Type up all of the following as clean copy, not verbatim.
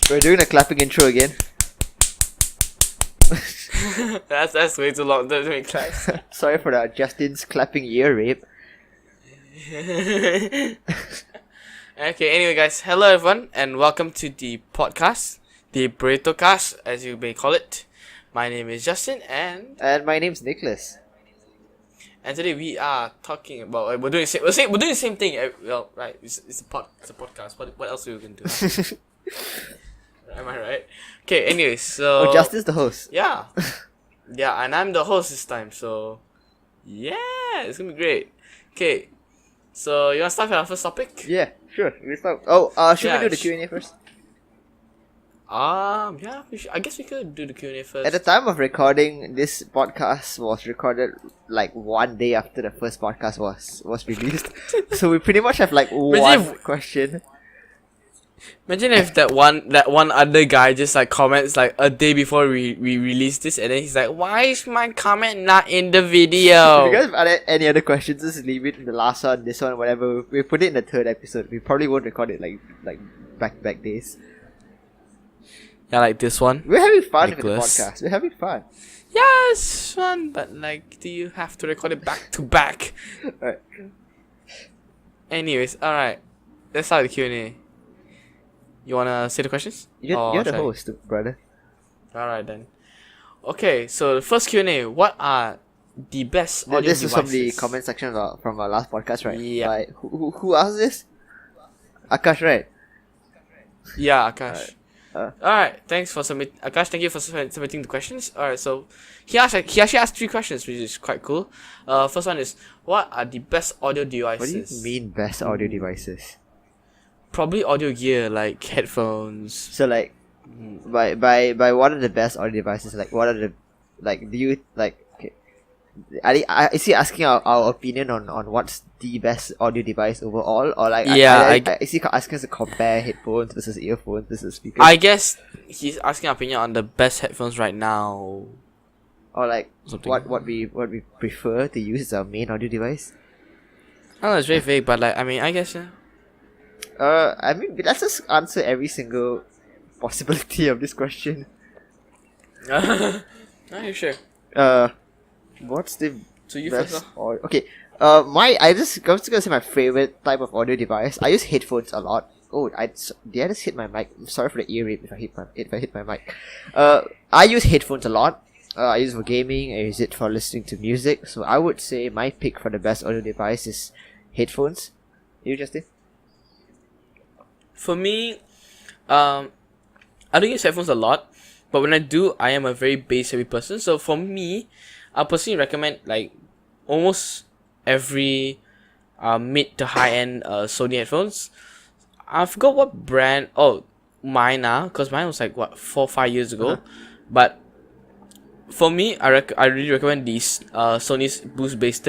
We're doing a clapping intro again. That's way too long to make claps. Sorry for that. Justin's clapping ear rape. Okay, anyway guys, hello everyone and welcome to the podcast, the Burritocast as you may call it. My name is Justin and my name's Nicholas. today we are talking about we're doing the same thing. Well, right, it's a podcast. What else are we gonna do? Am I right? Okay, anyways, so Justin's the host. yeah, and I'm the host this time. So yeah, it's gonna be great. Okay, so you wanna start with our first topic? Yeah, sure. We start. Should we do the Q&A first? Yeah, I guess we could do the Q&A first. At the time of recording, this podcast was recorded like one day after the first podcast was released. So we pretty much have like one question. Imagine if that one other guy just like comments like a day before we release this, and then he's like, "Why is my comment not in the video?" If you guys have any other questions, just leave it in the last one, this one, whatever. We put it in the third episode. We probably won't record it like back days. Yeah, like this one. We're having fun Nicholas. with the podcast. We're having fun. Yeah, it's fun, but like, do you have to record it back to back? Alright. Anyways, alright. Let's start with the Q&A. You wanna say the questions? You're the host, brother. Alright then. Okay, so the first Q&A. What are the best audio This devices? is from the comment section from our last podcast, right? Yeah. Like, who asked this? Akash, right? Yeah, Akash. Alright. Alright, thanks for Akash, thank you for submitting the questions. Alright, so he actually asked 3 questions, which is quite cool. First one is, what are the best audio devices? What do you mean best audio devices? Probably audio gear like headphones. So like, by what are the best audio devices? Like, what are the do you like? Okay, is he asking our opinion on what's the best audio device overall, or like is he asking us to compare headphones versus earphones versus speakers? I guess he's asking our opinion on the best headphones right now. Or like Something. what we prefer to use as our main audio device. I don't know, it's very vague, but like, I mean, I guess, yeah. I mean, let's just answer every single possibility of this question. Are you sure? What's the So you best first, audio? Okay. I'm just gonna say my favorite type of audio device. I use headphones a lot. Oh, did I just hit my mic? I'm sorry for the ear rape if I hit my mic. I use headphones a lot. I use it for gaming. I use it for listening to music. So I would say my pick for the best audio device is headphones. You, Justin? For me, I don't use headphones a lot, but when I do, I am a very bass heavy person. So for me, I personally recommend like almost every mid to high end Sony headphones. I forgot what brand. Oh, mine now, because mine was like 4 or 5 years ago. Uh-huh. But for me, I really recommend these Sony's boost based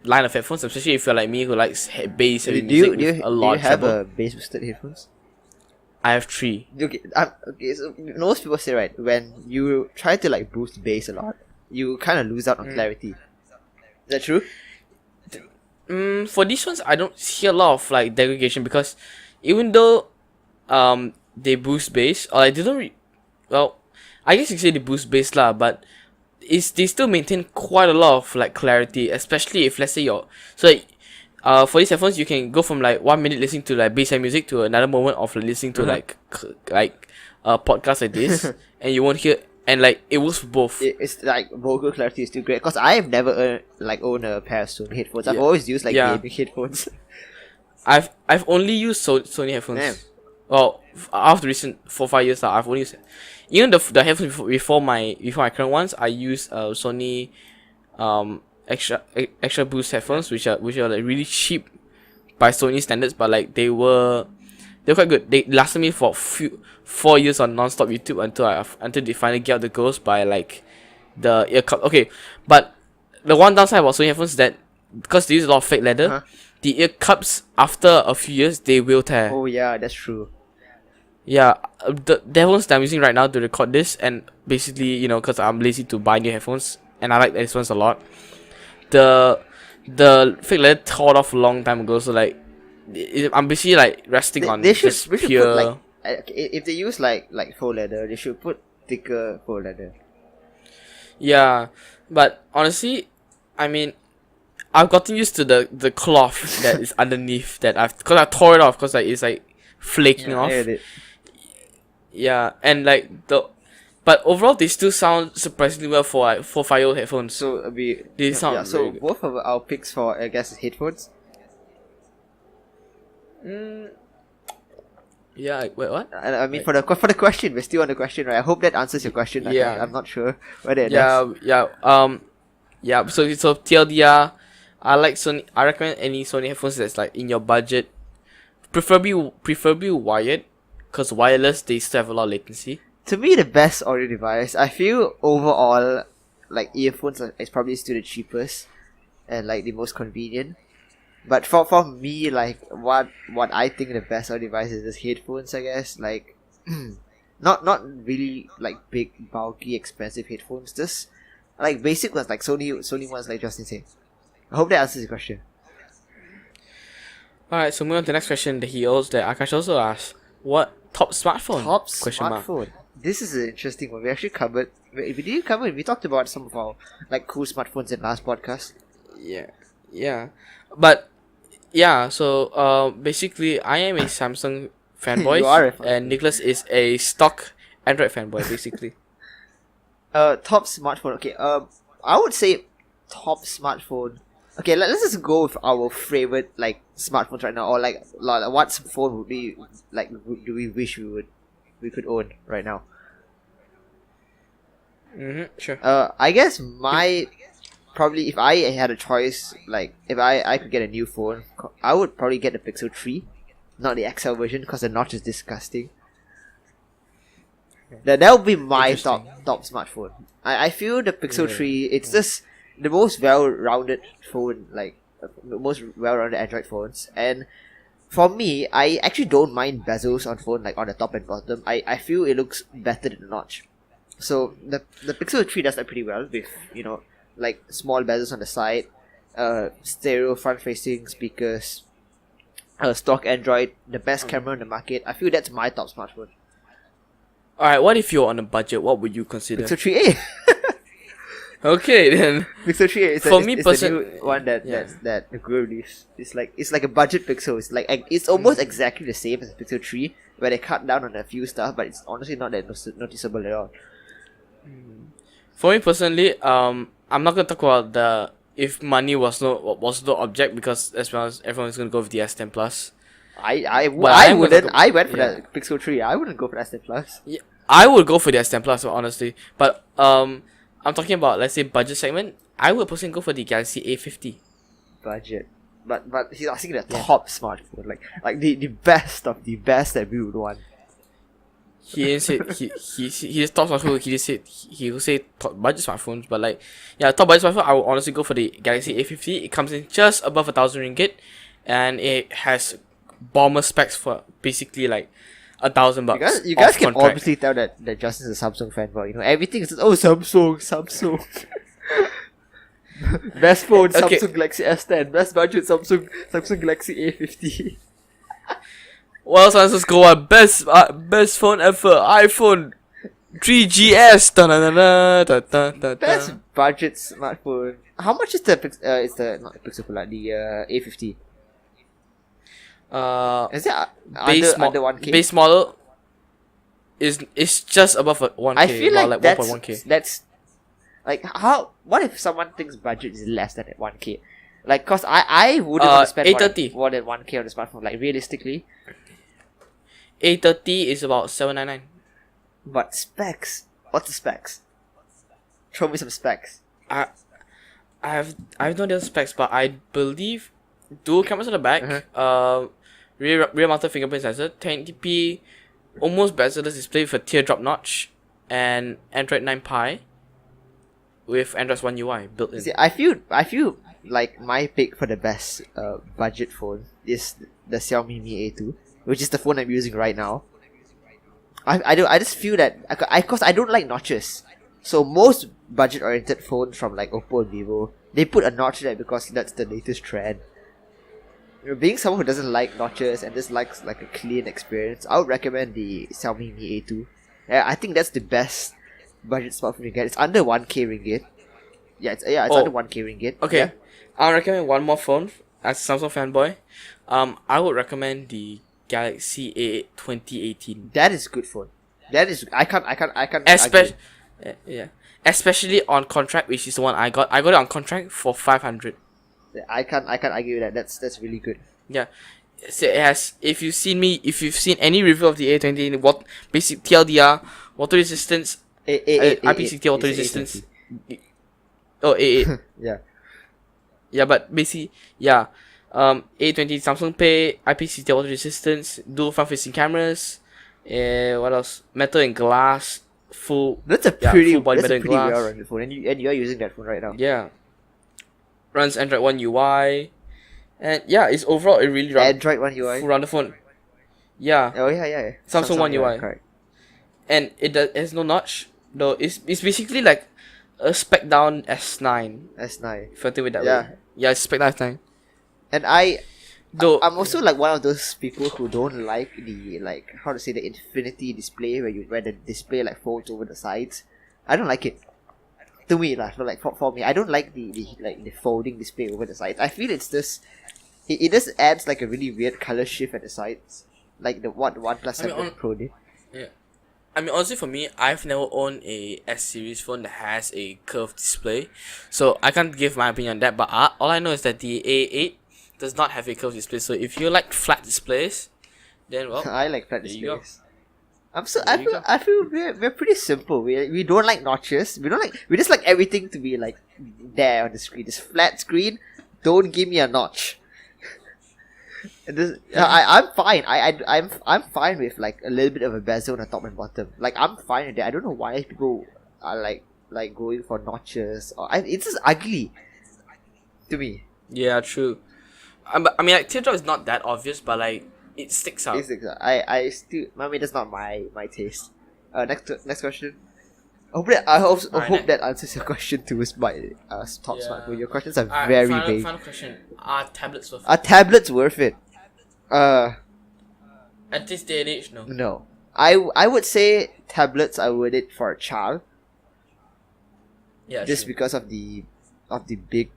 line of headphones, especially if you're like me who likes bass heavy music with a lot do you have treble. a bass boosted headphones? I have 3. Okay, so most people say, right, when you try to like boost bass a lot, you kind of lose out on clarity. Is that true? For these ones, I don't see a lot of like degradation, because even though they boost bass, or like, they don't well, I guess you could say they boost bass lah, but they still maintain quite a lot of like clarity, especially if let's say for these headphones you can go from like 1 minute listening to like bass music to another moment of listening to like a podcast like this, and you won't hear, and like it works for both. It's like vocal clarity is still great, because I have never owned a pair of Sony headphones. I've always used gaming headphones. I've only used Sony headphones. Damn. Well, after recent 4 or 5 years now, I've only used even the headphones before my current ones. I use Sony extra boost headphones, which are like really cheap by Sony standards, but like they're quite good. They lasted me for 4 years on non-stop YouTube until they finally get out the ghost by like the ear cup. Okay, but the one downside about Sony headphones is that because they use a lot of fake leather, the ear cups after a few years they will tear. Oh yeah, that's true. Yeah, the headphones that I'm using right now to record this, and basically, because I'm lazy to buy new headphones, and I like these ones a lot. The fake leather tore off a long time ago, so like I'm basically like resting on They should just we should pure. put like if they use like faux leather, they should put thicker faux leather. Yeah, but honestly, I mean, I've gotten used to the cloth that is underneath that because I tore it off because like it's like flaking Yeah, off. I get it. Yeah, and like but overall they still sound surprisingly well for like 4-5-year-old headphones. So They sound so very good. both of our picks for I guess is headphones. Yeah, wait, what? I mean for the question, we're still on the question, right? I hope that answers your question. Yeah. I'm not sure whether it does. Yeah. So TLDR, I like Sony. I recommend any Sony headphones that's like in your budget, preferably wired, because wireless they still have a lot of latency. To me, the best audio device, I feel overall, like earphones is probably still the cheapest and like the most convenient. But for me, like what I think the best audio device is headphones, I guess. Like, not really like big, bulky, expensive headphones. Just like basic ones, like Sony ones, like Justin said. I hope that answers the question. Alright, so moving on to the next question that Akash also asked. What top smartphone? Top Question mark. smartphone. This is an interesting one. We actually covered. We talked about some of our like cool smartphones in last podcast. Yeah. But yeah, so basically I am a Samsung fanboy. You are a and Nicholas is a stock Android fanboy, basically. Top smartphone. Okay. I would say top smartphone. Okay, let's just go with our favorite like smartphones right now, or like what phone would be like do we wish we could own right now? Sure. I guess probably if I had a choice, like if I could get a new phone, I would probably get the Pixel 3, not the XL version because the notch is disgusting. That would be my top smartphone. I feel the Pixel 3, it's just the most well-rounded phone, like the most well-rounded Android phones. And for me, I actually don't mind bezels on phone, like on the top and bottom. I feel it looks better than the notch. So the Pixel 3 does that pretty well with, like small bezels on the side, stereo front-facing speakers, stock Android, the best camera in the market. I feel that's my top smartphone. Alright, what if you're on a budget? What would you consider? Pixel 3a. Okay, then. Pixel 3 is For the me, new one that the Google released. It's like a budget Pixel. It's almost exactly the same as the Pixel 3, where they cut down on a few stuff, but it's honestly not that noticeable at all. For me personally, I'm not gonna talk about if money was no object, because as well as everyone is gonna go with the S10 Plus. I wouldn't. I went for the Pixel 3. I wouldn't go for the S10 Plus. Yeah, I would go for the S10 Plus, honestly. But I'm talking about, let's say, budget segment. I would personally go for the Galaxy A50. Budget, but he's asking the top smartphone, like the best of the best that we would want. He didn't say he top smartphone. He just said he will say top budget smartphones, but top budget smartphone. I would honestly go for the Galaxy A50. It comes in just above 1,000 ringgit, and it has bomber specs for basically like $1,000. You guys can obviously tell that Justin's a Samsung fanboy. Everything is Samsung. Best phone, Okay. Samsung Galaxy S10. Best budget, Samsung Galaxy A50. What else let's go on? Best phone ever, iPhone 3GS. Best budget smartphone. How much is the not the Pixel, like the A50? Is it under 1K? Base model is just above 1K. I feel like that's 1.1K. That's like what if someone thinks budget is less than 1K? Like, cause I wouldn't want to spend more than 1K on the smartphone. Like realistically, A30 is about 799. But specs, what's the specs? Show me some specs. I have no idea the specs, but I believe dual cameras on the back, rear mounted fingerprint sensor, 1080p, almost bezel-less display with a teardrop notch, and Android 9 Pie with Android One UI built in. See, I feel like my pick for the best budget phone is the Xiaomi Mi A2, which is the phone I'm using right now. I just feel that cause I don't like notches. So most budget oriented phones from like Oppo and Vivo, they put a notch there because that's the latest trend. being someone who doesn't like notches and just likes like a clean experience, I would recommend the Xiaomi Mi A2. Yeah, I think that's the best budget smartphone you get. It's under 1k ringgit. It's under 1k ringgit. Okay, Yeah. I'll recommend one more phone as Samsung fanboy. I would recommend the Galaxy A8 2018. That is good phone. That is I can't Especially, yeah, especially on contract, which is the one I got. I got it on contract for 500. I can't argue with that. That's really good. Yeah, so it has. If you've seen any review of the A20, what basic TLDR, water resistance, IPCT water resistance. Oh, A8. Yeah. Yeah, but basically, yeah. A20 Samsung Pay, IPCT water resistance, dual front-facing cameras. What else? Metal and glass. Full. That's a full pretty body metal and glass. well-rounded phone, and you are using that phone right now. Yeah. Runs Android One UI, and yeah, it's overall a really Android One UI. full rounded phone. Yeah. Oh yeah. Samsung One UI. Correct. And it has no notch, though. It's basically like a spec down S9. S9. If I think with that Yeah. way. Yeah, it's spec down S9. And Though I'm also like one of those people who don't like the the infinity display where the display like folds over the sides. I don't like it. To me, for me, I don't like the folding display over the sides. I feel it's just it just adds like a really weird color shift at the sides, like the OnePlus 7 Pro did. Yeah. I mean, honestly, for me, I've never owned a S series phone that has a curved display, so I can't give my opinion on that. But all I know is that the A8 does not have a curved display. So if you like flat displays, then well, I like flat there you go. displays. I feel we're pretty simple. We don't like notches. We just like everything to be like there on the screen. This flat screen. Don't give me a notch. I'm fine. I'm fine with like a little bit of a bezel on the top and bottom. Like I'm fine with that. I don't know why people are like going for notches. It's just ugly to me. Yeah, true. I mean, like teardrop is not that obvious, but like it sticks out. It sticks out. I still. I mean, that's not my taste. Next question. I hope that answers your question too. Is my top smartphone. Your questions are very vague. Final question: Are tablets worth it? Are tablets worth it? At this day and age, no. No. I would say tablets are worth it for a child. Yeah, Just true. because of the big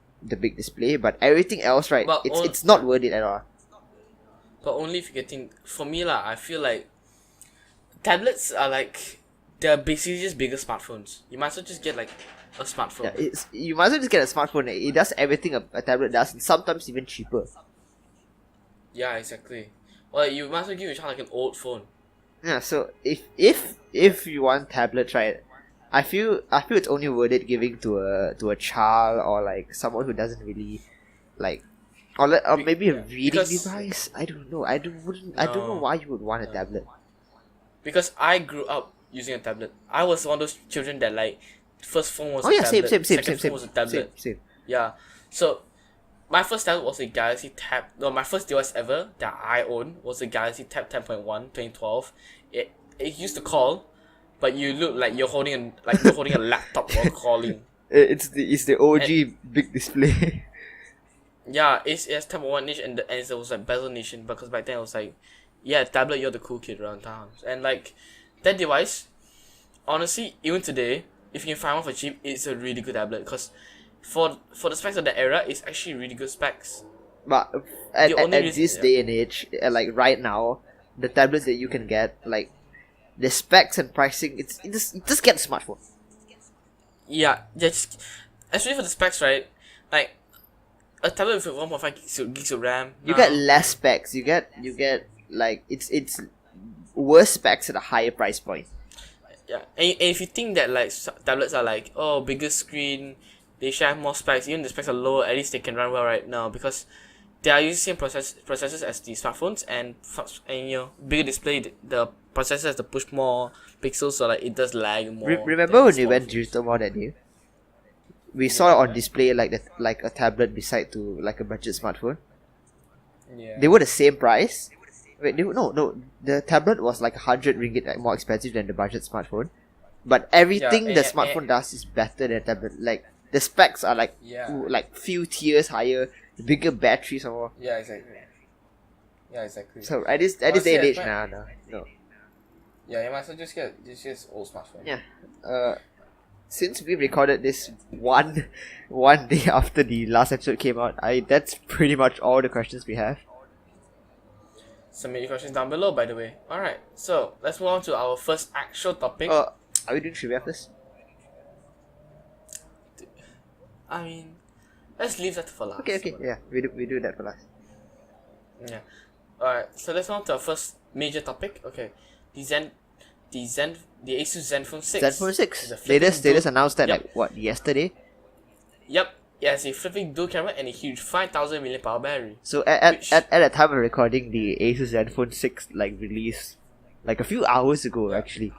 display, but everything else, right? But It's not worth it at all. But only if you're getting. For me, lah, I feel like tablets are like they're basically just bigger smartphones. You might as well just get like a smartphone. Yeah, you might as well just get a smartphone. It does everything a tablet does, and sometimes even cheaper. Yeah, exactly. Well, you might as well give your child like an old phone. Yeah, so if you want tablets, right? I feel it's only worth it giving to a child or like someone who doesn't really like, or maybe a reading device. I don't know. I don't know why you would want a tablet. Because I grew up using a tablet. I was one of those children that like first phone was Oh a yeah, tablet. same. Second phone was a tablet. Same. Yeah. So my first tablet was a Galaxy Tab. No, my first device ever that I owned was a Galaxy Tab 10.1 2012. It used to call, but you look like you're holding a laptop while calling. It's the OG big display. Yeah, it has 10.1 inch and it was like bezel nation because back then it was like, yeah, tablet, you're the cool kid around town. And like that device, honestly, even today, if you can find one for cheap, it's a really good tablet because for the specs of the era, it's actually really good specs. But at this day and age, like right now, the tablets that you can get, like the specs and pricing, just get a smartphone. Yeah, just especially for the specs, right? Like a tablet with 1.5 gigs of RAM. You get less specs. You get like it's worse specs at a higher price point. Yeah, and if you think that like tablets are like bigger screen, they should have more specs. Even the specs are low, at least they can run well right now because they are using the same processors as the smartphones and bigger display. The processor has to push more pixels, so like it does lag more. Remember when we went digital mall that day? We saw it on display like a tablet beside to like a budget smartphone. Yeah. They were the same price. Wait, no. The tablet was like 100 ringgit more expensive than the budget smartphone. But everything the smartphone does is better than the tablet. Like the specs are like few tiers higher, bigger batteries or more. Yeah, exactly. Yeah, exactly. So at this day and age, no. Yeah, you might as well just get old smartphone. Yeah. Since we recorded this one day after the last episode came out, that's pretty much all the questions we have. Submit your questions down below, by the way. Alright, so let's move on to our first actual topic. Are we doing trivia first? I mean, let's leave that for last. Okay. Yeah, we do that for last. Yeah. Alright, so let's move on to our first major topic. Okay. The Asus Zenfone 6. Zenfone 6. They just announced that yesterday? Yep. It has a flipping dual camera and a huge 5000 mAh battery. So at the time of recording, the Asus Zenfone 6 released a few hours ago actually.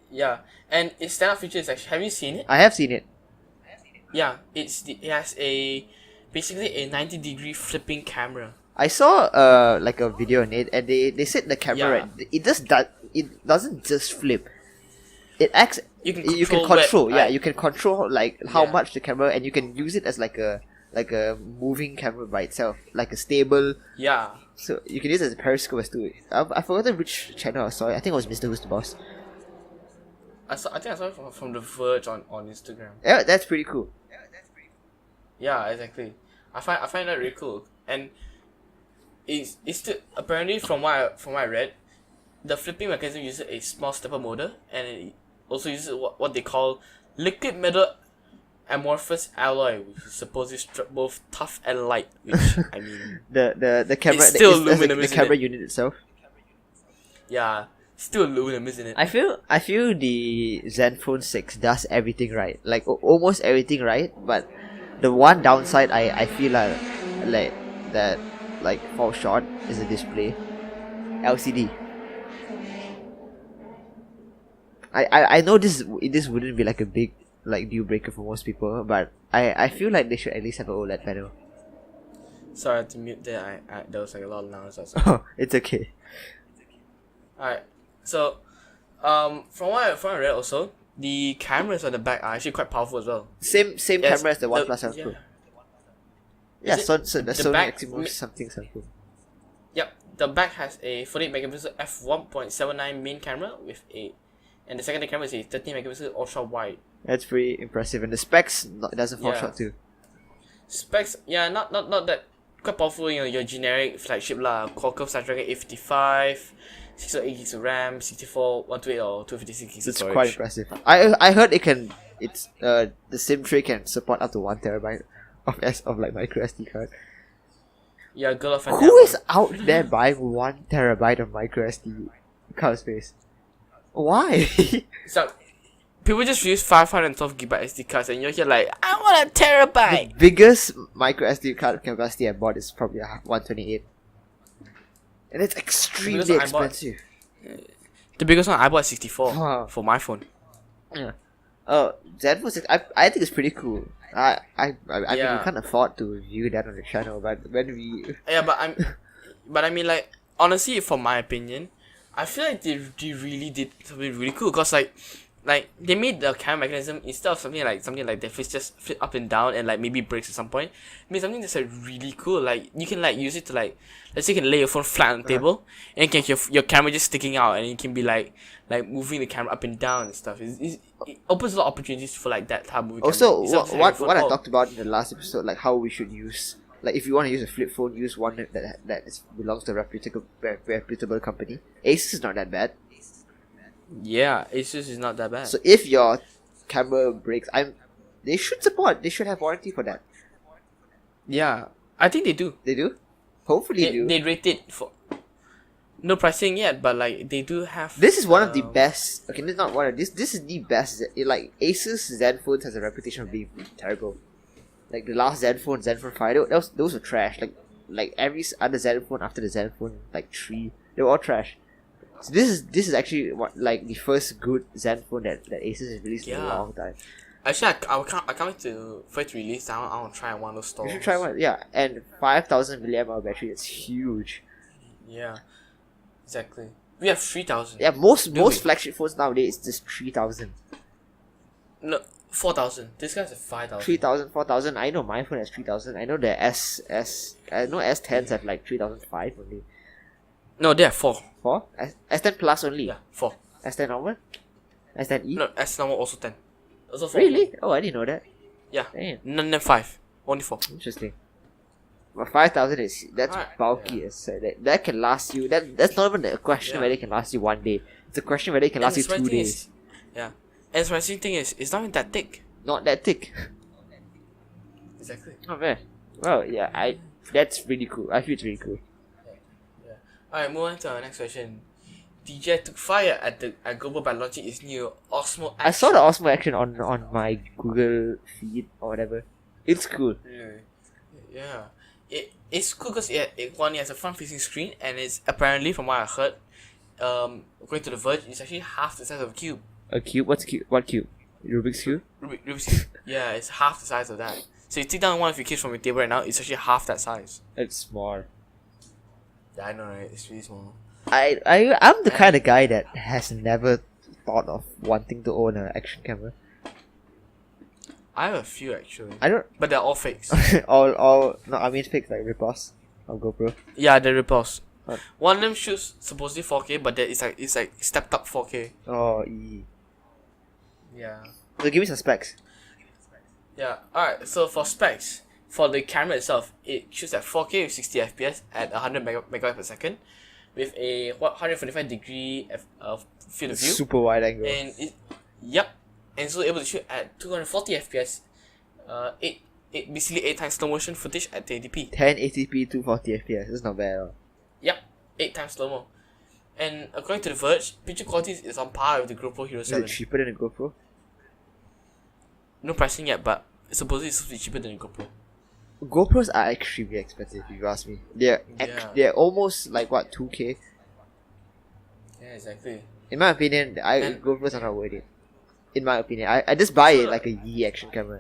Yeah, and its standout feature is actually, have you seen it? I have seen it. Yeah, it has basically a 90-degree flipping camera. I saw a video on it, and they said the camera it doesn't just flip. It acts. You can control. You can control how much the camera, and you can use it as like a moving camera by itself, like a stable. Yeah. So you can use it as a periscope as to. I forgot which channel I saw it. I think it was Mr. Who's the Boss. I think I saw it from The Verge on Instagram. Yeah, that's pretty cool. Yeah, exactly. I find that really cool, and it's still apparently from what I read, the flipping mechanism uses a small stepper motor, and it also uses what they call liquid metal amorphous alloy, which is supposed to be both tough and light. Which I mean, the camera, it's still aluminum, the camera unit itself. Yeah, still aluminum, isn't it? I feel the Zenfone 6 does everything right, almost everything right. But the one downside I feel that falls short is the display, LCD. I know this wouldn't be a big deal breaker for most people, but I feel like they should at least have an OLED panel. Sorry to mute there. There was a lot of noise outside. Oh, it's okay. Alright, so from what I read also, the cameras on the back are actually quite powerful as well. Same camera as the OnePlus 7 Pro. Yeah, the Sony back Excelvan something. Yep, the back has a 48 megapixel f1.79 main camera and the secondary camera is a 13 megapixel ultra wide. That's pretty impressive, and the specs it doesn't fall short too. Specs, not that quite powerful. Your generic flagship Qualcomm Snapdragon 855, 608 gigs of RAM, 64, 128 or 256 gigs of storage. It's quite impressive. I heard the SIM tray can support up to 1 terabyte of micro SD card. Yeah, girl of Who is out there buying 1 terabyte of micro SD card space? Why? So people just use 512 gigabyte SD cards, and you're here I want a terabyte. The biggest micro SD card capacity I bought is probably 128, and it's extremely expensive. The biggest one I bought is 64 for my phone. Yeah. Zenfone 6, I think it's pretty cool. I mean, we can't afford to review that on the channel, but when we but I mean, honestly, from my opinion, I feel like they really did something really cool, because they made the camera mechanism, instead of something like that flips just flip up and down and maybe breaks at some point, made something that's really cool. You can use it to let's say you can lay your phone flat on the table, and you can your camera just sticking out, and you can be moving the camera up and down and stuff. It opens a lot of opportunities for that type of movie. Also, what I talked about in the last episode, how we should use, if you want to use a flip phone, use one that belongs to a reputable company. Asus is not that bad. Yeah, Asus is not that bad. So if your camera breaks, they should have warranty for that. Yeah, I think they do. They do? Hopefully they do. They rate it for no pricing yet, but they do have. This is one of the best. Okay, this is not one of this is the best. Asus Zenfone has a reputation of being terrible. The last Zenfone 5, those were trash. Every other Zenfone after the Zenfone 3, they were all trash. So this is actually the first good Zenfone that Asus has released in a long time. Actually, I can't wait for it to release. I want to try one of those stores. You should try one, yeah. And 5000 mAh battery, it's huge. Yeah, exactly. We have 3000. Yeah, most flagship phones nowadays is just 3000. No, 4000. This guy's at 5000. 3000, 4000. I know my phone has 3000. I know the S10s have 3005 only. No, they have 4. 4? S10 Plus only? Yeah, 4. S10 normal? S10e? No, S normal also 10. Also 4. Really? Oh, I didn't know that. Yeah. Damn. None 5. Only 4. Interesting. But 5,000 is that's Alright, bulky. yeah. So that can last you. That's not even a question Yeah. whether it can last you one day. It's a question whether it can last you 2 days. Yeah. And the surprising thing is, it's not even that thick. Not that thick. Exactly. Not bad. Well, yeah, that's really cool. I feel it's really cool. Yeah. Alright, move on to our next question. DJI took fire at GoPro by launching its new Osmo Action. I saw the Osmo Action on my Google feed or whatever. It's cool. Yeah. It's cool because it has a front-facing screen, and it's apparently, from what I heard, according to The Verge, it's actually half the size of a cube. A cube? What's cube? What cube? Rubik's cube? Rubik's cube. Yeah, it's half the size of that. So you take down one of your cubes from your table right now, it's actually half that size. It's small. Yeah, I know, right? It's really small. I'm the kind of guy that has never thought of wanting to own an action camera. I have a few actually. I don't. But they're all fakes. all no, I mean fakes like ripoffs of GoPro. Yeah, they're ripoffs. What? One of them shoots supposedly 4K, but it's like stepped up 4K. Oh, Yeah. So give me some specs. Yeah. Alright, so for specs, for the camera itself, it shoots at 4K with 60 FPS at 100 megabytes per second, with a 145 degree field of view. Super wide angle. And and so able to shoot at 240 FPS, basically 8 times slow motion footage at 1080p. 1080p 240 FPS. That's not bad at all. Yep, 8 times slow mo. And according to The Verge, picture quality is on par with the GoPro Hero 7. Is it cheaper than a GoPro? No pricing yet, but supposedly it's supposed to be cheaper than a GoPro. GoPros are extremely expensive if you ask me. They're almost like what, 2K? Yeah, exactly. In my opinion, And- GoPros are not worth it. In my opinion, I just buy it like a Yi action camera.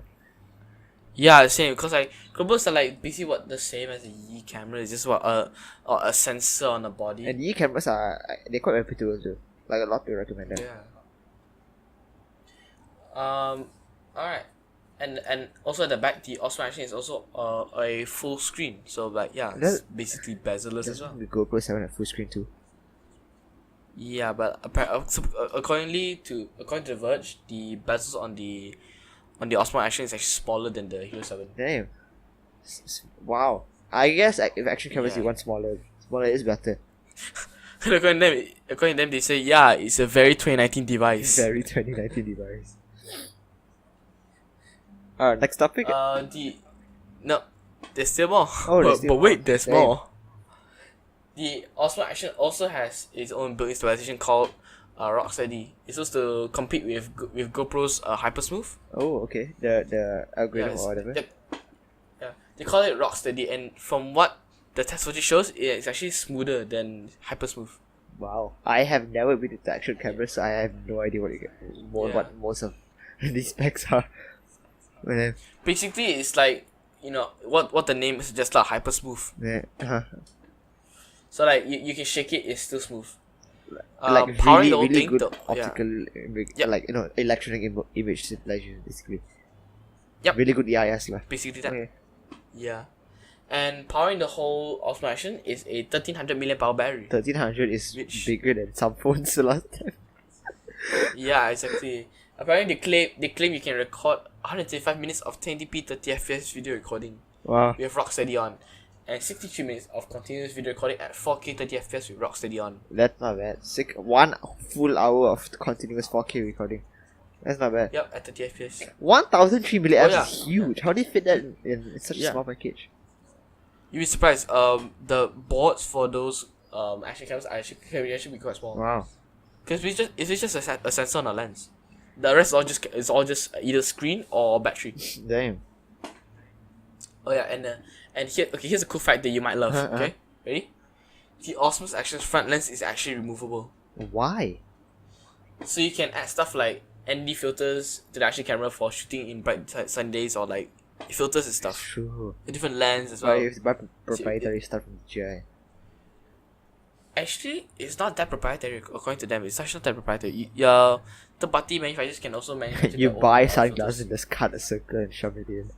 Yeah, same. Because like GoPros are like basically what the same as a Yi camera. It's just what a sensor on the body. And Yi cameras they're quite reputable too. Like a lot of people recommend them. Yeah. Alright. And also at the back, the Osmo Action is also a full screen. So like it's basically bezel-less as well. The GoPro 7 at full screen too. Yeah, but according to The Verge, the bezels on the Osmo Action is actually smaller than the Hero 7. Damn. Wow. I guess if action cameras you want smaller is better. according to them, they say it's a very 2019 device. Very 2019 device. Next topic. No, there's still more. Oh, there's still but more. wait, there's Damn. more. The Osmo Action also has its own built-in stabilization called Rocksteady. It's supposed to compete with GoPro's Hypersmooth. Oh, okay. The algorithm or whatever. They call it Rocksteady, and from what the test footage shows, it's actually smoother than Hypersmooth. Wow. I have never been into action cameras, so I have no idea what most of these specs are. But Basically, it's like what the name suggests, like Hypersmooth. yeah. So like you can shake it, it's still smooth. Like powering the whole really thing, good the- optical, Yep. like electronic image stabilization basically. Yep. Really good EIS lah. Basically that. Okay. Yeah. And powering the whole Osmo Action is a 1300 mAh battery. 1300 is Which- bigger than some phones the last time. Yeah, exactly. Apparently they claim you can record 135 minutes of 1080p 30 FPS video recording Wow. with Rocksteady on, and 63 minutes of continuous video recording at 4K 30 FPS with Rocksteady on. That's not bad. 1 full hour of continuous 4K recording. That's not bad. Yep, at 30 FPS. 1003 milliamps Oh, yeah. is huge. How do you fit that in such a Yeah. small package? You'd be surprised. The boards for those action cameras can actually be quite small. Wow. Because it's just a sensor on a lens. The rest is all just either screen or battery. Damn. Oh yeah, and here's a cool fact that you might love. Uh-huh. Okay, ready? The Osmo Action's front lens is actually removable, Why? so you can add stuff like ND filters to the action camera for shooting in bright sunny days, or like filters and stuff. True. A different lens as But well. you have to buy proprietary stuff from DJI. Actually, it's not that proprietary according to them. It's actually not that proprietary. Your third-party manufacturers can also manufacture. You their own, buy filters. sunglasses and just cut a circle and shove it in.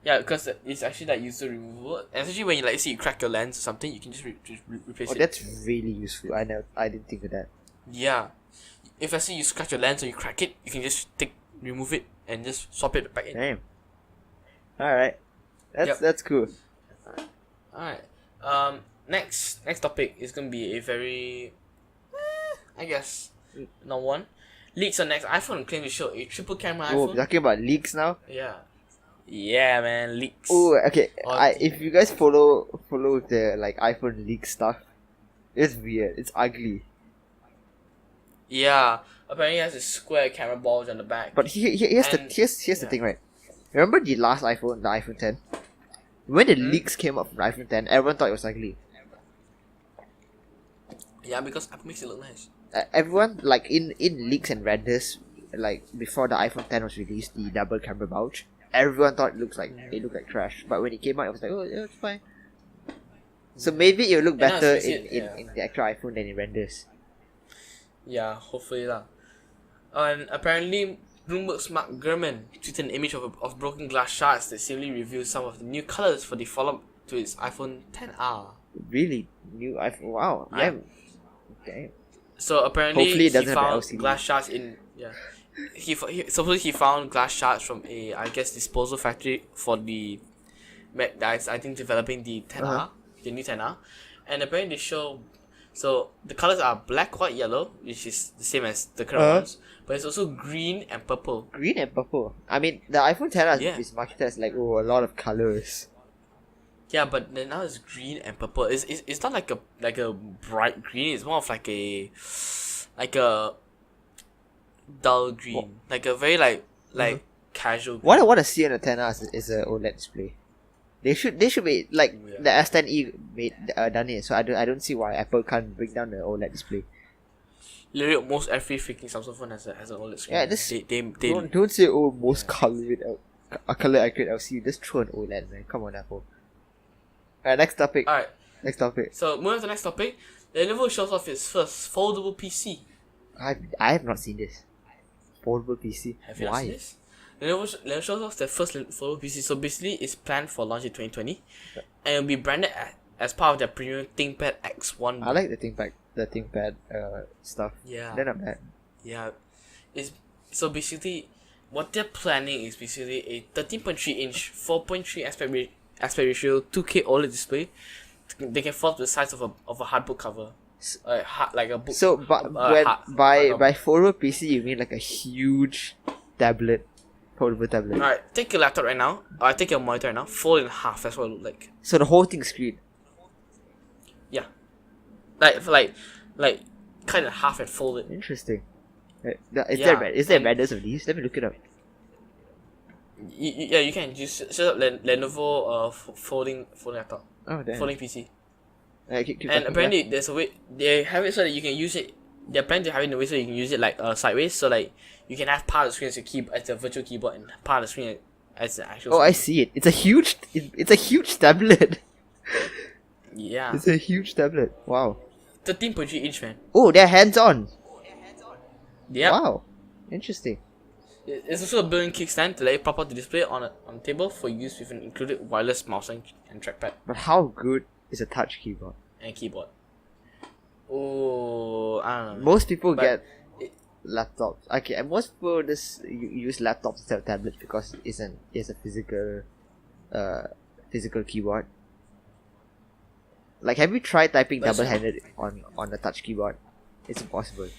Yeah, because it's actually like user removable. And especially when you like say you crack your lens or something, you can just, replace Oh, it. that's really useful. I didn't think of that. Yeah. If let's say you scratch your lens or you crack it, you can just remove it and just swap it back in. Damn. Alright. That's cool. Alright. Next topic is gonna be a very, I guess, not one. Leaks on next iPhone claim to show a triple camera Oh, iPhone. we're talking about leaks now? Yeah, man, leaks. Oh, okay. If you guys follow the like iPhone leak stuff, it's weird. It's ugly. Yeah, apparently it has a square camera bulge on the back. But here's the thing, right? Remember the last iPhone, the iPhone 10? When the leaks came up from the iPhone 10, everyone thought it was ugly. Yeah, because Apple makes it look nice. Everyone, like in leaks and renders, like before the iPhone 10 was released, the double camera bulge, everyone thought it looked like trash. But when it came out, it was like, oh yeah, it's fine. So maybe it will look better in the actual iPhone than in renders. Yeah, hopefully lah. And apparently, Bloomberg's Mark Gurman tweeted an image of broken glass shards that seemingly reveals some of the new colors for the follow-up to its iPhone 10R. Really? New iPhone? Wow. Yeah. Damn. So apparently, Hopefully it he doesn't have found LCD. glass shards in supposedly he found glass shards from a disposal factory for the that's I think developing the 10R, the new 10R, and apparently they show. So the colors are black, white, yellow, which is the same as the current ones, but it's also green and purple. Green and purple. I mean, the iPhone 10 is marketed as like, oh, a lot of colors. Yeah, but then now it's green and purple. It's not like a bright green. It's more of like a dull green, like a very like casual. Green. What I want to see on the 10R is a OLED display. They should be like the S10e done it. So I don't see why Apple can't bring down the OLED display. Literally, almost every freaking Samsung phone has an OLED screen. Yeah, they don't say most color accurate LCD. Just throw an OLED, man. Come on, Apple. Alright, next topic. Alright. Next topic. So moving on to the next topic, Lenovo shows off its first foldable PC. I have not seen this. Foldable PC. Have you not seen this? Lenovo shows off their first foldable PC. So basically, it's planned for launch in 2020, and it'll be branded as part of their premium ThinkPad X1. I like the ThinkPad stuff. Yeah. They're not bad. Yeah. So basically, what they're planning is basically a 13.3 inch, 4.3 aspect ratio, 2K OLED display. They can fall to the size of a hardbook cover. Like a book. So by foldable PC you mean like a huge tablet, foldable tablet. Alright, take your laptop right now. Or take your monitor right now. Fold it in half. That's what it looks like. So the whole thing's screen. Yeah. Like cut it in half and fold it. Interesting. Is there renders of these? Let me look it up. Yeah, you can just search up Lenovo folding laptop. Oh damn. Folding PC. Keep And apparently there's a way they have it so that you can use it. They're planning to have it in a way so you can use it like sideways. So like you can have part of the screen as a virtual keyboard and part of the screen as the actual. Oh, screen. I see it. It's a huge tablet. Yeah. It's a huge tablet. Wow. 13.3 inch, man. Oh, they're hands-on. Yeah. Wow. Interesting. It's also a built-in kickstand to let you prop out the display on a table for use with an included wireless mouse and trackpad. But how good is a touch keyboard? And keyboard. Oh, I don't know. Most people get laptops. Okay, and most people use laptops instead of tablets because it's a physical keyboard. Like, have you tried typing double-handed on a touch keyboard? It's impossible.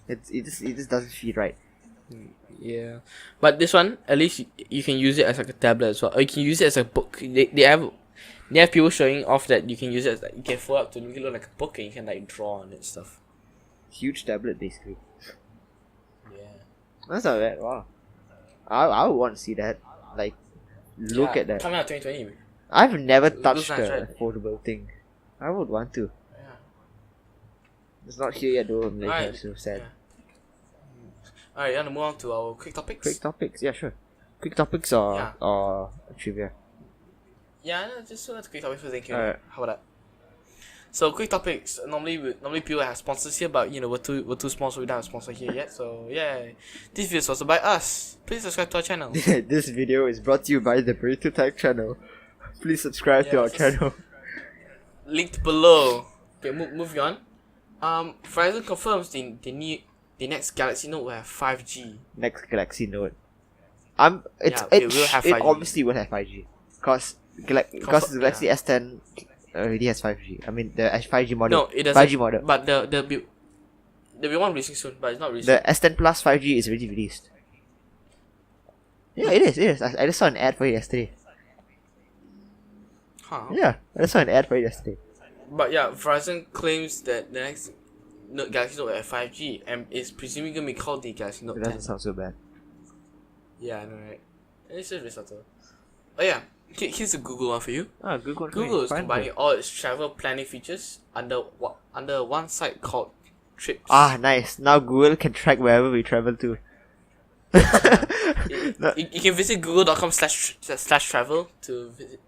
It just doesn't feel right. Yeah, but this one at least you can use it as like a tablet as well, or you can use it as a book. They have people showing off that you can use it as like, you can fold up to make it look like a book and you can like draw on it and stuff. Huge tablet basically. Yeah, that's not bad. Wow, I would want to see that. Like, look at that. Coming out 2020. I've never touched nice, a right? foldable thing. I would want to. Yeah. It's not here yet though. I'm like, Alright. so sad. Yeah. Alright, you want to move on to our quick topics? Quick topics, yeah, sure. Quick topics or trivia. Yeah, no, just quick topics for thinking. Alright. How about So quick topics. Normally people have sponsors here, but you know we're too small, so we don't have a sponsor here yet. So yeah, this video is sponsored by us. Please subscribe to our channel. This video is brought to you by the Burritocast channel. Please subscribe to our channel. Linked below. Okay, moving on. Verizon confirms the next Galaxy Note will have 5G. Next Galaxy Note. It will have 5G. It obviously will have 5G. Because the Galaxy S10 already has 5G. I mean, the 5G model. No, it doesn't. 5G model. But there'll be one releasing soon, but it's not releasing. The S10 Plus 5G is already released. Yeah, it is. I just saw an ad for it yesterday. Huh. Yeah, I just saw an ad for it yesterday. But yeah, Verizon claims that the next Galaxy Note will have 5G and is presumably going to be called the Galaxy Note It 10. doesn't sound so bad. Yeah, I know, right? It's just very subtle. Oh yeah, here's a Google one for you. Google. Google is combining all its travel planning features under one site called Trips. Nice. Now Google can track wherever we travel to. You can visit google.com/travel to visit.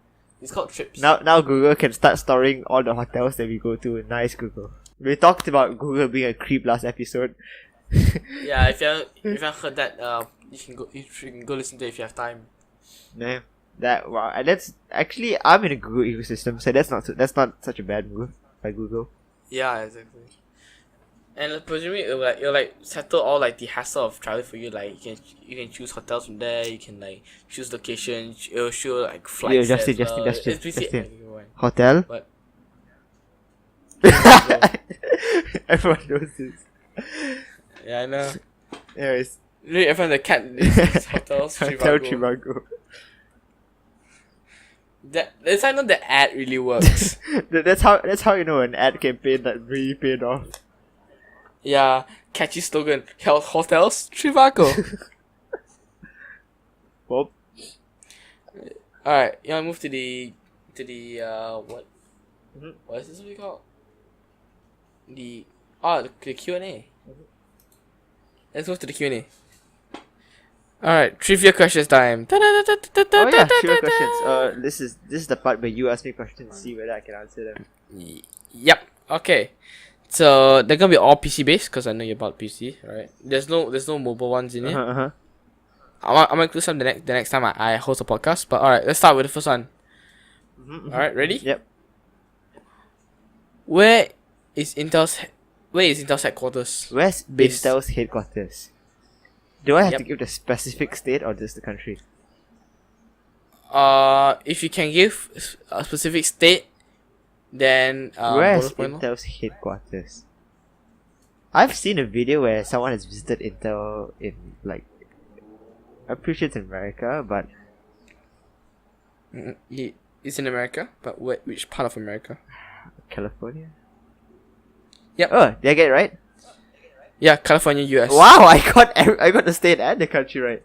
It's called Trips. Now Google can start storing all the hotels that we go to. Nice, Google. We talked about Google being a creep last episode. Yeah, if you haven't heard that, you can go listen to it if you have time. Yeah, wow. And that's actually, I'm in a Google ecosystem, so that's not such a bad move by Google. Yeah, exactly. And presumably it'll settle all like the hassle of traveling for you. Like you can choose hotels from there. You can like choose location. It'll show like flights. Yeah, Justin. Hotel. But everyone knows this. Yeah, I know. Anyways, really, everyone the cat is hotels. Hotel Trivago. That's how I know the ad really works. that's how you know an ad campaign that really paid off. Yeah, catchy slogan. Hotels Trivago. Well, alright, you wanna move to the what? Mm-hmm. What is this we call? The Q&A. Let's move to the Q&A. Alright, trivia questions time. oh yeah, trivia questions. This is the part where you ask me questions, see whether I can answer them. Yep. Okay. So they're gonna be all PC based because I know you're about PC, right? There's no mobile ones in it. I'm gonna include some the next time I host a podcast. But alright, let's start with the first one. Alright, ready? Yep. Where is Intel's headquarters? Where's Based. Intel's headquarters? Do I have Yep. to give the specific state or just the country? If you can give a specific state, then Where's bonus point. Intel's headquarters? I've seen a video where someone has visited Intel in like, I'm pretty sure it's in America, but It's in America, but which part of America? California. Yep. Oh, did I get it right? Yeah, California, US. Wow, I got the state and the country right.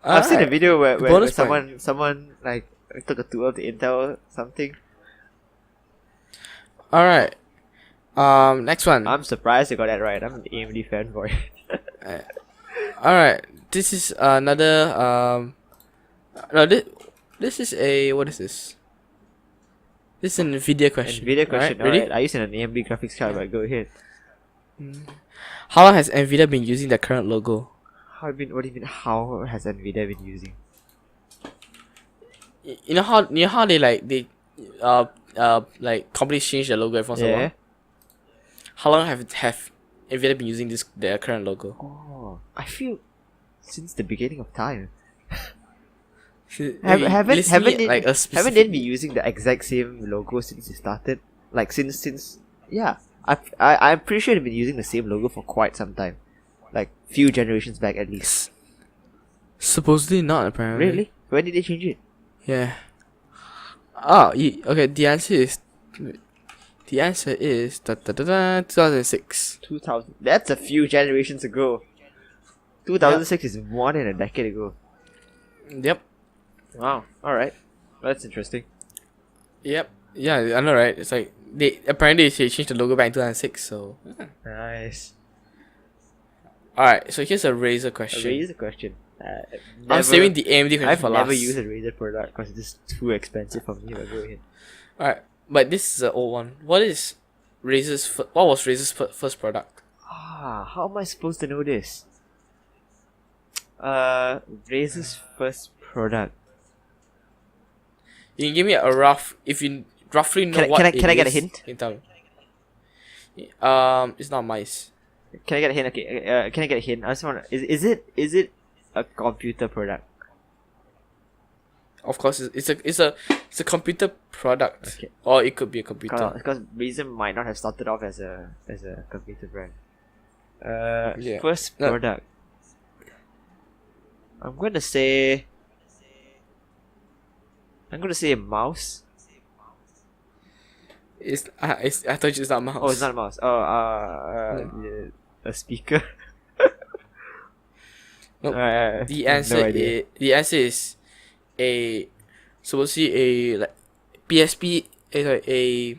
I've seen a Alright. video where Bonus point. someone like took a tour of the Intel something. Alright. Next one. I'm surprised I got that right. I'm an AMD fanboy. Alright. This is another no, this is a, what is this? This is an Nvidia question. Nvidia question. Alright, ready? Alright, I use an AMD graphics card, but go ahead. How long has Nvidia been using their current logo? What do you mean? How has Nvidia been using? You know how they like companies change their logo every once in a while? How long have Nvidia been using their current logo? Oh, I feel since the beginning of time. Haven't Haven't they been using the exact same logo since it started? Like since yeah, I'm pretty sure they've been using the same logo for quite some time, like few generations back at least. Supposedly not, apparently. Really? When did they change it? Yeah. Oh, okay. The answer is 2006. 2000. That's a few generations ago. 2006 is more than a decade ago. Yep. Wow. All right. That's interesting. Yep. Yeah, I know, right? It's like they changed the logo back in 2006. So. Nice. All right. So here's a Razer question. A Razer question. I'm saving the AMD question I've for last. never used a Razer product because it's too expensive for me. But go ahead. All right. but this is an old one. What was Razer's first product? How am I supposed to know this? Razer's first product. You can give me a rough, if you roughly know Can I get a hint? You can tell me. It's not mice. Can I get a hint? Okay, can I get a hint? I just want. Is it a computer product? Of course, it's a computer product, Okay. or it could be a computer. Because Razer might not have started off as a computer brand. Yeah. First No. product. I'm gonna say a mouse. I thought it's not mouse. Oh, it's not a mouse. A speaker. Nope. The no answer idea. is a supposedly a like PSP a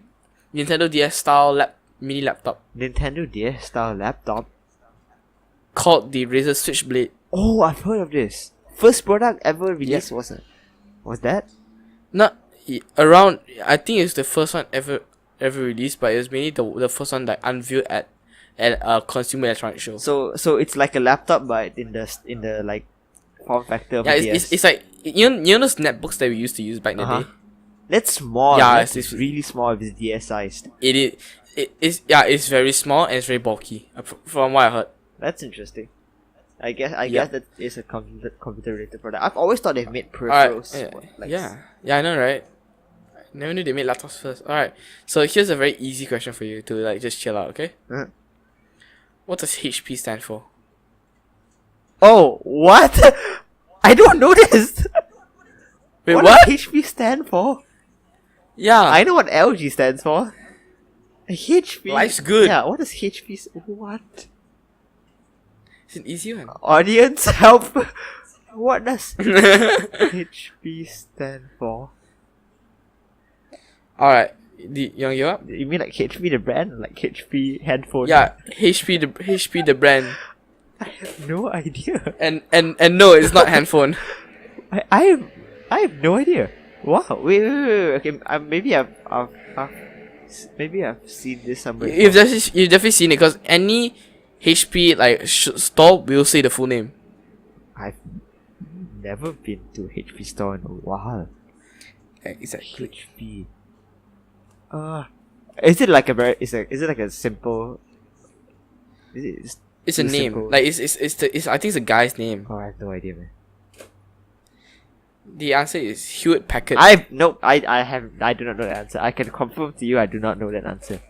Nintendo DS style mini laptop Nintendo DS style laptop. called the Razer Switchblade. Oh, I've heard of this. First product ever released was that? Not around. I think it's the first one ever released, but it was mainly the first one that unveiled at a consumer electronics show. So it's like a laptop, but in the like form factor of Yeah, a DS. it's like you know those netbooks that we used to use back in the day. That's small. Yeah, That's it's really small. If it's DS sized. It's very small and it's very bulky. From what I heard. That's interesting. I guess that is a computer related product. I've always thought they've made peripherals. Yeah, I know, right? I never knew they made laptops first. Alright, so here's a very easy question for you to like just chill out, okay? What does HP stand for? Oh, what? I don't know this. Wait, what what? does HP stand for? Yeah, I know what LG stands for. HP. Life's good. Yeah, what does HP? What? It's an easy one. Audience help. What does HP stand for? Alright, you wanna give up? You mean like HP the brand, like HP headphone? Yeah, HP the brand. I have no idea. And no, it's not handphone. I have no idea. Wow. Wait. Okay. Maybe I've seen this somewhere. You've definitely seen it because any HP like store will say the full name. I've never been to HP store in a while. Exactly. HP. Is it like a very? Is it like a simple? It's a name. Simple. Like it's I think it's a guy's name. Oh, I have no idea, man. The answer is Hewitt Packard. I do not know the answer. I can confirm to you, I do not know that answer.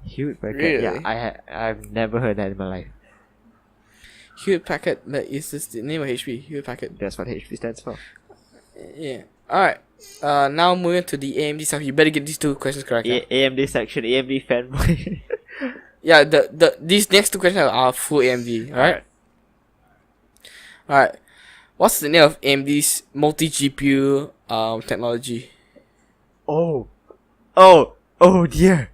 Hewitt Packard. Really? Yeah, I've never heard that in my life. Hewitt Packard. Like is this the name of HP? Hewitt Packard. That's what HP stands for. Yeah. All right. Now moving to the AMD stuff. You better get these two questions correct. AMD section, AMD fanboy. Yeah. These next two questions are full AMD. All right. All right. What's the name of AMD's multi-GPU technology? Oh dear.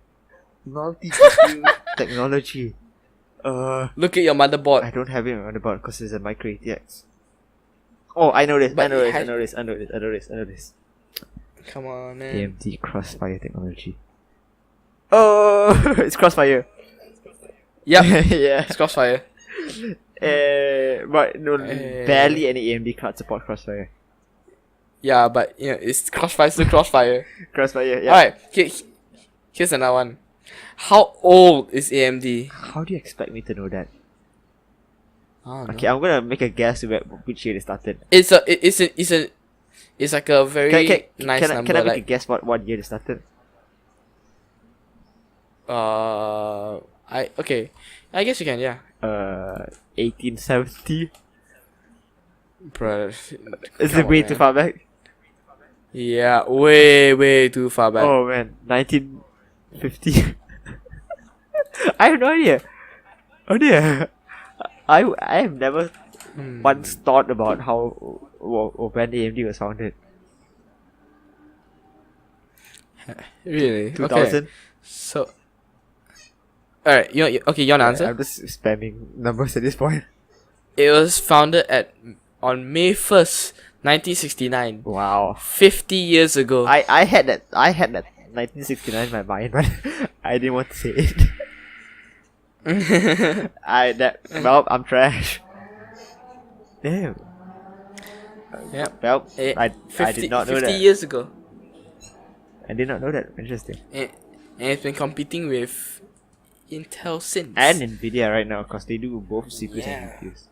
Multi-GPU technology. Look at your motherboard. I don't have it on the board because it's a micro ATX. Oh, I know this. But I know it this. Come on, man. AMD Crossfire technology. Oh, it's Crossfire. Yep. Yeah. It's Crossfire. But no, barely any AMD cards support Crossfire. Yeah, but you know, it's Crossfire, still Crossfire. Crossfire, yeah. Alright, here's another one. How old is AMD? How do you expect me to know that? I don't Okay, know. I'm gonna make a guess about which year it started. It's like a very nice can number. I make a Like guess what year it started? I guess you can, yeah. 1870. Bro, Is it way too far back? Yeah, way too far back. Oh man, 1950. I have no idea. Oh dear. I have never once thought about how when AMD was founded. Really? 2000. Okay. So, alright, you want to answer? I'm just spamming numbers at this point. It was founded on May 1st, 1969. Wow. 50 years ago. I had that 1969 in my mind, but I didn't want to say it. Well, I'm trash. Damn. Yeah. Well, I 50, did not know 50 that. years ago. I did not know that. Interesting. And it's been competing with Intel since. And Nvidia right now, because they do both CPUs and GPUs.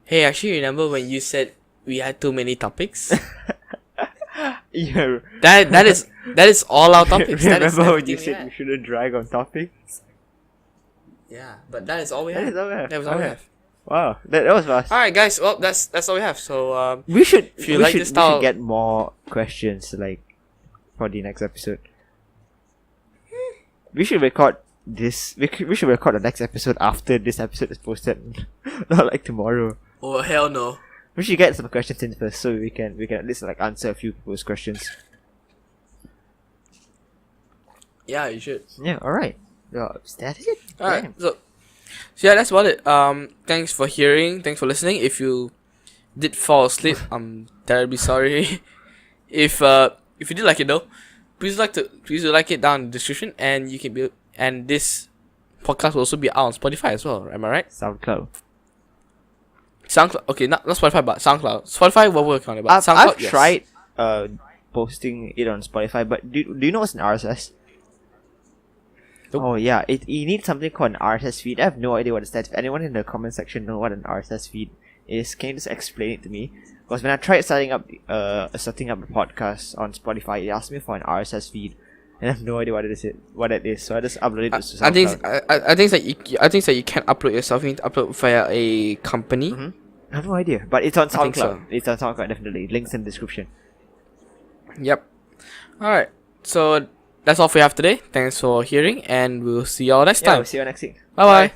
Hey, actually remember when you said we had too many topics? Yeah. That is all our topics. Remember when you said we shouldn't drag on topics? Yeah, but that is all we That have. is all we have. That was all we have. Wow, that was fast. Alright guys, well that's all we have. So We should if you we like should, this we style- should get more questions like for the next episode. We should record this. We should record the next episode after this episode is posted, not like tomorrow. oh hell no. We should get some questions in first, so we can at least like answer a few people's questions. Yeah, you should. Yeah. All right. Is that it? Alright, Damn. so yeah, that's about it. Thanks for hearing. Thanks for listening. If you did fall asleep, I'm terribly sorry. If you did like it though, please do like it down in the description, and you can be and this podcast will also be out on Spotify as well. Am I right? SoundCloud. SoundCloud. Okay, not Spotify, but SoundCloud. Spotify, we're working on it. But SoundCloud, I've yes. tried posting it on Spotify, but do you know what's an RSS? Nope. Oh yeah, you need something called an RSS feed. I have no idea what it is. If anyone in the comment section know what an RSS feed is, can you just explain it to me? Because when I tried setting up the podcast on Spotify, it asked me for an RSS feed, and I have no idea what it is. So I just uploaded it to SoundCloud. I think that you can't upload yourself. You need to upload via a company. Mm-hmm. I have no idea, but it's on I think SoundCloud. so. It's on SoundCloud definitely. Links in the description. Yep. All right. So that's all we have today. Thanks for hearing, and we'll see y'all next Yeah, time. we'll see you next week. Bye bye.